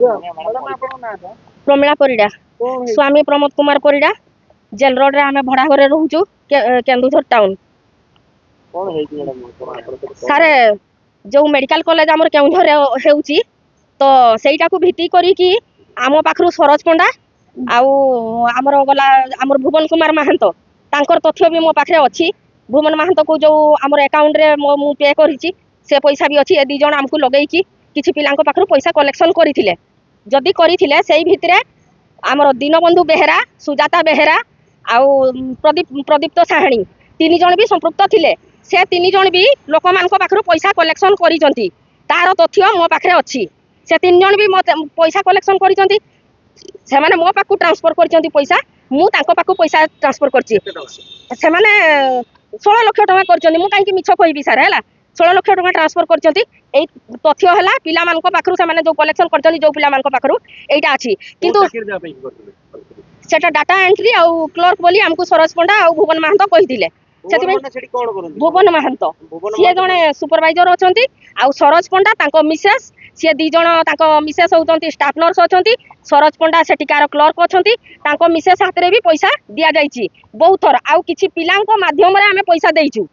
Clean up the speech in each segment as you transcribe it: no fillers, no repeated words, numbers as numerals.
प्रमिला परिडा स्वामी Pramod Kumar Parida jail road रे आमे भड़ा घरे रहूचु केन्दुझर टाउन सारे जो मेडिकल कॉलेज आमर केन्दुझर हेउची तो सेटा को भित्ति करी कि आम पाखरु सरोज पंडा आउ आमर गला आमर भुवन कुमार महंतो तांकर तथ्य भी मो पाखरे अछि भुवन महंतो को जो आमर अकाउंट रे मु पे करिछि से पैसा भी अछि ए दी जण हमकु लगेई कि किछि पिलांको पाखरु पैसा कलेक्शन करिथिले जदि करिथिले सेई भितरे आमर दीनबंधु बेहेरा सुजाता बेहेरा आउ प्रदीप्त साहाणी तीन जण भी संपृक्त थिले से तीन जण भी लोक मानक पाखरु पैसा कलेक्शन करिसंती तार तथ्य मो पाखरे अछि से तीन जण भी पैसा कलेक्शन करिसंती से माने मो पाखु ट्रांसफर करिसंती पैसा मु तांको पाखु पैसा ट्रांसफर करछि से माने 16 लाख टका करछन्ती मु काहे कि मिछ कहबी सर हैला 16 लाख टका ट्रांसफर करछन्ती एई तथ्य हला पिला मानक पाखरु से माने जो कलेक्शन करछन्ती जो पिला मानक पाखरु एइटा अछि किंतु सेटा डाटा एंट्री आ क्लर्क बोली हमकु सरोज पंडा आ भुवन महंतो कहिथिले भुवन महंतो सी जने सुपरवाइजर अछंती आ सरोज पंडा तांको मिसेस सी दी जण तांको मिसेस होतंती स्टाफ नर्स अछंती सरोज पंडा सेटिकार क्लर्क अछंती तांको मिसेस हाथ रे भी पैसा दिया जाईची बहुत थर आ किछि पिलांको माध्यम रे हमें पैसा देइचू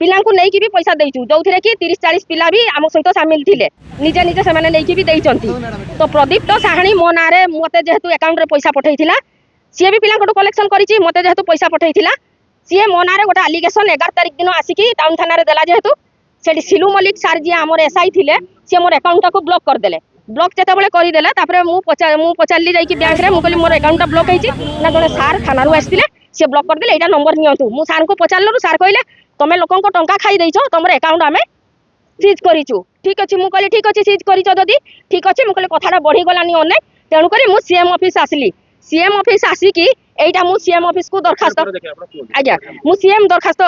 पिलांको नै कि भी पैसा देइचू जोथिरे कि 30-40 पिला भी हम सहित शामिल थिले निजे निजे से माने नै कि भी देइचंती तो प्रदीप तो साहाणी मो नारे मते जेहेतु अकाउंट रे पैसा पठैथिला सी भी पिलांको कलेक्शन करिछि मते जेहेतु पैसा पठैथिला सी मो नारे गोटे आलिगेशन 11 तारिख दिन आसिकी टाउन थाना रे देला जेहेतु सेठी सिलू मलिक सर जी हमर एसआई थिले सी मोर अकाउंट को ब्लॉक कर देले ब्लॉक जेते बेले करि देला तापरे मु पचारली जाई कि बैंक रे मु कहली मोर अकाउंट ब्लॉक हेछि ना जने सर थाना रु आस्थिले सी ब्लॉक कर देले एटा नंबर नियंतु मु सर को पचारलु सर कहले तमे लोकन को टंका खाई दैछो तमर अकाउंट हमें सीज करिछु ठीक अछि मु कहली ठीक अछि सीज करिछो जदी ठीक अछि मु कहली कथाटा बढ़ी गलानी ओने तेनु करी मु सीएम ऑफिस आसली सीएम ऑफिस आसी कि एटा मु सीएम ऑफिस को दरखास्त आज्ञा मु सीएम दरखास्त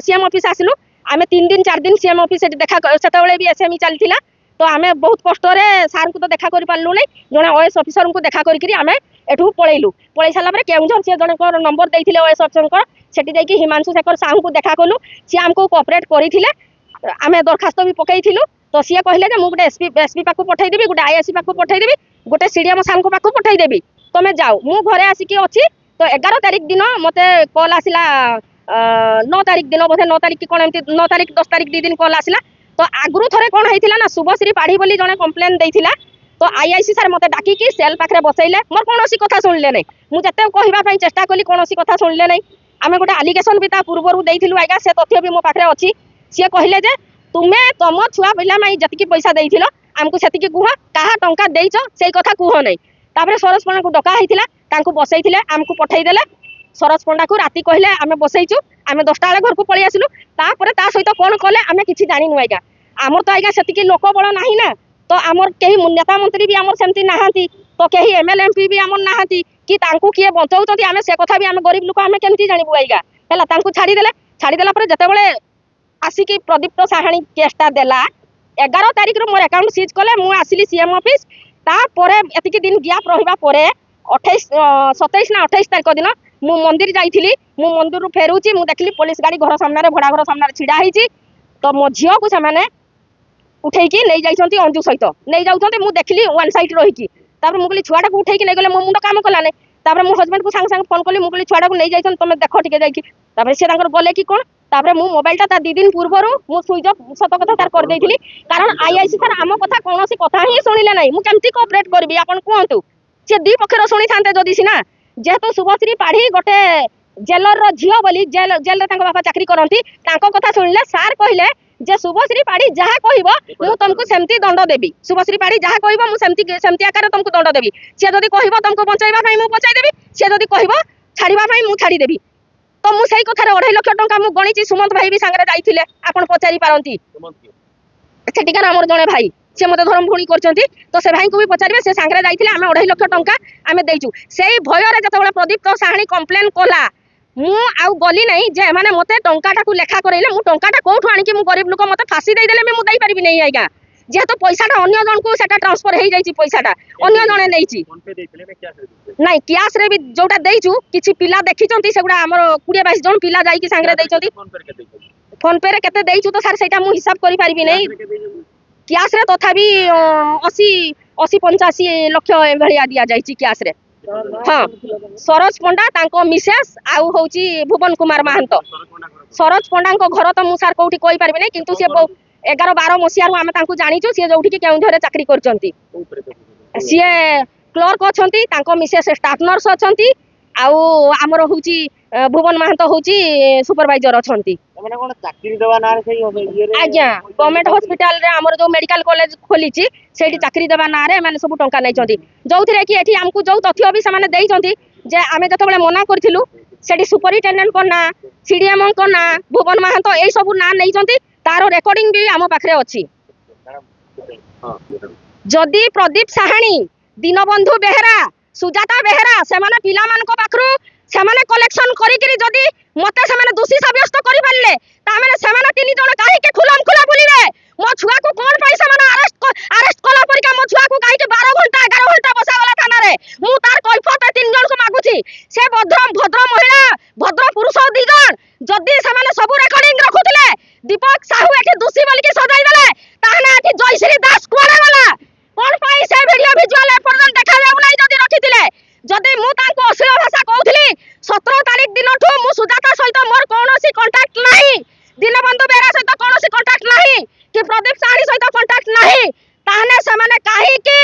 सीएम ऑफिस आसलु आमे 3 दिन 4 दिन सीएम ऑफिस देखा सेतबेले भी एसएमई चलथिला तो आमे बहुत कष्ट रे सार को तो देखा करि पाललु नै जने ओएस ऑफिसर को देखा करि करी आमे एठू पळेलु पळै साला परे केउझर से जने को नंबर देइथिले ओएस ऑफिसर को सेठी जाई कि हिमांशु शेखर साहू को देखा कलु सी हमको कोऑपरेट करिथिले आमे दरखास्त भी पकैथिलु तो सी कहले जे मु गुटे एसपी पाकू पठै देबी गुटे आईएससी पाकू पठै देबी गुटे सीडीएम साहू पाकू पठै देबी तमे जाओ मु घरे आसी कि अछि तो 11 तारिख दिन मते कॉल आसिला 9 तारिख दिन बोधे 9 तारिख की कोन एमती 9 तारिख 10 तारिख 2 दिन कॉल आसिला तो आगुरु थरे कोन हेतिला ना शुभश्री पाढ़ी बोली जने कंप्लेन देइथिला तो आईआईसी सर मते डाकी कि सेल पाखरे बसैले मोर कोनोसी कथा सुनले नै मु जते कहबा पई चेष्टा कली कोनोसी कथा सुनले नै आमे गोटे एलिगेशन भी ता पूर्वरु देइथिलु आइगा से तथ्य भी मो पाखरे अछि से कहले जे तुमे तम छुआ पिला माई जति पैसा देइथिलो हमकु सेति की कुहा काहा टंका देइछो सेई कथा कुहो नै तापरे सरोज पंडा को डका हेतिला तांको बसैथिले हमकु पठै देले सरोज पंडा को राती कहले आमे बसैछु आमे 10टा वाले घर को पळि आसिलु तापरे ता सहित कोन कले आमे किछि जानि नु आइगा हमर तो आइगा सेति की लोक बळ नाही ना तो हमर केही नेता मंत्री भी हमर सेमती नाहांती तो केही एमएलए एमपी भी हमर नाहांती कि तांको किए बंचौचंती आमे से कथा भी आमे गरीब लोक आमे केमती जानिबु आइगा हैला तांको छाडी देला पर जते बेले आसी कि प्रदीप्त साहाणी केसटा देला 11 तारिख रो मोर अकाउंट सीज कले मु आसिली सीएम ऑफिस ता परे एतिकी दिन गैप रहिबा परे 28 27 ना 28 तारिख दिन मु मंदिर जाइथिली मु मंदिर रु फेरुची मु देखली पुलिस गाड़ी घर सामने रे भड़ा घर सामने रे छिडा हिची तो मो झियो को से माने उठै की नै जाइछंती अंजू सहित नै जाउछंती मु देखली वन साइड रहि की तापर मु कहली छुआटा को उठै की नै गले मो मुंड काम कला नै तापर मो हस्बैंड को संग संग फोन करली मु कहली छुआटा को नै जाइछन तमे देखो ठीक जाई की तापर से तांकर बोले की कोन तापर मु मोबाइल ता 2 दिन पूर्वरु मु स्विच ऑफ सत कथा तार कर देइथिली कारण आईआईसी सर आम कथा कोनोसी कथा ही सुनिले नै मु केमती कोऑपरेट करबी आपन कोंतु से दी पक्षर सुनी थांते जदी सिना जेतो शुभश्री पाढ़ी गोटे जेलर रो झियो बोली जेल रे तांको बापा चाकरी करंती तांको कथा सुनिले सार कहिले जे शुभश्री पाढ़ी जहा कहइबो मु तुमको सेमती दंड देबी शुभश्री पाढ़ी जहा कहइबो मु सेमती आकार तुमको दंड देबी से जदी कहइबो तुमको बचाइबा पई मु बचाइ देबी से जदी कहइबो छाड़ीबा पई मु छाड़ी देबी तो मु सेई कथा रे 2.5 लाख टंका मु गणिची सुमंत भाई भी संगरे जाइथिले आपण पचारी पारंती सेटिका हमर जने भाई से मते धरम भुणी करचंती तो से भाई को भी पचारिबे से संगरे जाइथिले आमे 2.5 लाख टंका आमे देइचू सेई भय रे जते बेले प्रदीप तो साहाणी कंप्लेन कोला मु आउ गली नै जे माने मते टंकाटा को लेखा करैले मु टंकाटा कोठु आनी कि मु गरीब लोक मते फांसी देइ देले मु दई परिबि नै आइगा जेहेतु पैसाटा अन्य जन को सेटा ट्रांसफर हे जाइची पैसाटा अन्य जने नैची फोन पे देइथिले ना कैश रे देइथिले नै कैश रे भी जोटा देइचू किछि पिला देखिचंती सेगुडा हमर 20-22 जन पिला जाई कि संगरे देइचंती फोन पे रे केते देइचू तो सर सेटा मु हिसाब करि परिबि नै कैश रे तथापि 80 80-85 लक्ष एभलिया दिया जाइछि क्यास रे। हाँ सरोज पंडा तांको मिसेस आउ होची भुवन कुमार महंत। सरोज पंडा को घर तो मु सार कोठी कोइ परबे नै किंतु से 11-12 मसिया रु आमे तांको जानिचु सी जोठी के केउंझरे चाकरी करचंती। सी क्लर्क अछंती तांको मिसेस स्टाफ नर्स अछंती आउ हमर होची भुवन महंत होची सुपरवाइजर अछंती। माने कोन चाकरी देवा ना रे सही आज्ञा गवर्नमेंट हॉस्पिटल रे हमर जो मेडिकल कॉलेज खोलीची सेठी चाकरी देवा ना रे माने सब टंका नै चंती जोथिरे कि एठी हमकु जो तथ्य भी सामाने देई चंती जे आमे जतबेले मना करथिलु सेठी सुपरिटेंडेंट को ना सीडीएम को ना भुवन महंत एई सब ना नै चंती तारो रेकॉर्डिंग भी हम पाखरे अछि। जदि प्रदीप साहानी दीनबंधु बेहेरा सुजाता बेहेरा सेमाने पिला मान को पाखरु सेमाने कलेक्शन करी करी जदि मते सेमाने दोषी साब्यस्त करि पारले ता माने सेमाने तीन जण काहे के खुलम खुला बुलिबे मो छुआ को कोन पैसा माने अरेस्ट कला परिका मो छुआ को काहे के 12 घंटा 11 घंटा बसा वाला थाना रे मु तार कैफत तीन जण को मागुची से भद्र महिला भद्र पुरुष दी जण जदि सेमाने सब रेकॉर्डिंग रखुतले दीपक साहू एठी दोषी बोल के सजाई देले ताहने एठी जयश्री दास कोडे वाला कोन पई से वीडियो विजुअल एपर्यंत देखा जाउ नै जदि रखितिले जदि मु तांको अश्लील भाषा कहउथली 17 तारिख दिन ठू मु सुजाता सहित मोर कोनोसी कांटेक्ट नाही दीनबंधु बेरा सहित कोनोसी कांटेक्ट नाही कि प्रदीप साहनी सहित कांटेक्ट नाही ताहने सेमाने काहे कि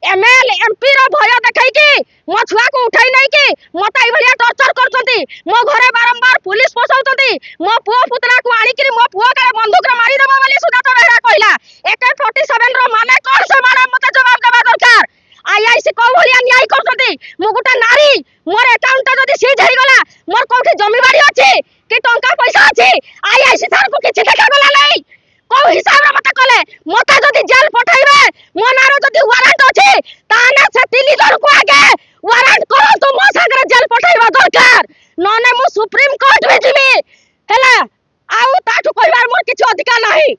एमएल एमपी रो भय देखाई कि मो छुआ को उठाई नै कि मता ई भलिया टॉर्चर करचंती मो घरे बारंबार पुलिस पसाउचंती मो पुओ पुतला को आनी कि मो पुओ काले बंदूक रे मारी देबो बोली सुजाता बेरा कहला AK-47 रो माने कोन से मैडम मते जवाब देबा दरकार आईआईसी को भलिया न्याय करचंती मु गुटा नारी मोर अकाउंट जदी सीज हेई गला मोर कोठी जमी बाड़ी अछि कि टंका पैसा अछि आईआईसी सर को किछि देखा गला नै को हिसाब रे मते कले मते जदी जेल पठाइबे मो नारो जदी वारंट अछि ताने से तीन जण को आगे वारंट करो तो मो सागरे जेल पठाइबा दरकार नने मु सुप्रीम कोर्ट में जिमी हैला आउ ताठु कहबार मोर किछि अधिकार नाही।